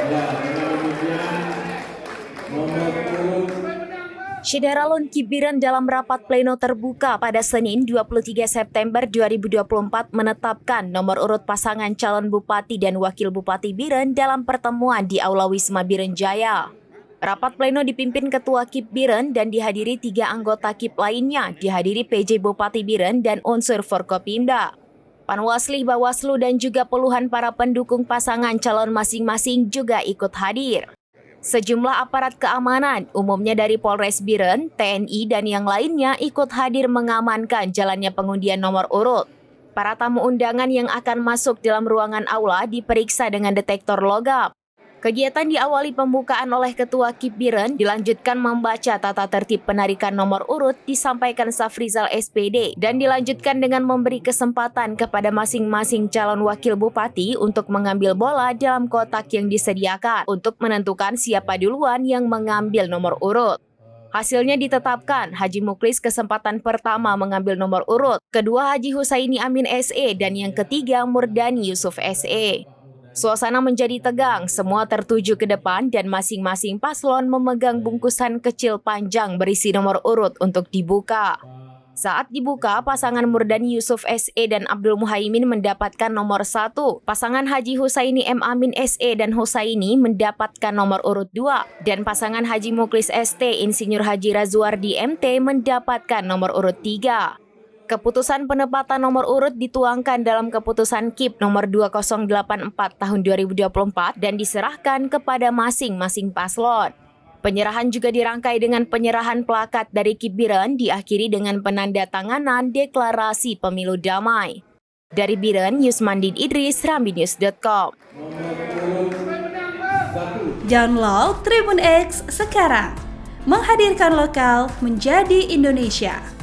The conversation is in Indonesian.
Ya, dengan demikian nomor urut Syederalun Kibiran dalam rapat pleno terbuka pada Senin 23 September 2024 menetapkan nomor urut pasangan calon bupati dan wakil bupati Biren dalam pertemuan di Aula Wisma Biren Jaya. Rapat pleno dipimpin Ketua KIP Biren dan dihadiri 3 anggota KIP lainnya, dihadiri PJ Bupati Biren dan unsur Forkopimda. Panwasli, Bawaslu dan juga puluhan para pendukung pasangan calon masing-masing juga ikut hadir. Sejumlah aparat keamanan, umumnya dari Polres Biren, TNI, dan yang lainnya ikut hadir mengamankan jalannya pengundian nomor urut. Para tamu undangan yang akan masuk dalam ruangan aula diperiksa dengan detektor logam. Kegiatan diawali pembukaan oleh Ketua KIP Biren, dilanjutkan membaca tata tertib penarikan nomor urut disampaikan Safrizal SPD, dan dilanjutkan dengan memberi kesempatan kepada masing-masing calon wakil bupati untuk mengambil bola dalam kotak yang disediakan untuk menentukan siapa duluan yang mengambil nomor urut. Hasilnya ditetapkan, Haji Muklis kesempatan pertama mengambil nomor urut, kedua Haji Husaini Amin SE, dan yang ketiga Murdani Yusuf SE. Suasana menjadi tegang, semua tertuju ke depan dan masing-masing paslon memegang bungkusan kecil panjang berisi nomor urut untuk dibuka. Saat dibuka, pasangan Murdani Yusuf SE dan Abdul Muhaimin mendapatkan nomor 1. Pasangan Haji Husaini M. Amin SE dan Husaini mendapatkan nomor urut 2. Dan pasangan Haji Muklis ST Insinyur Haji Razwardi MT mendapatkan nomor urut 3. Keputusan penempatan nomor urut dituangkan dalam keputusan KIP nomor 2084 tahun 2024 dan diserahkan kepada masing-masing paslon. Penyerahan juga dirangkai dengan penyerahan plakat dari KIP Biren diakhiri dengan penandatanganan deklarasi pemilu damai. Dari Biren, Yusmandin Idris, rambinews.com. Download Tribun X sekarang, menghadirkan lokal menjadi Indonesia.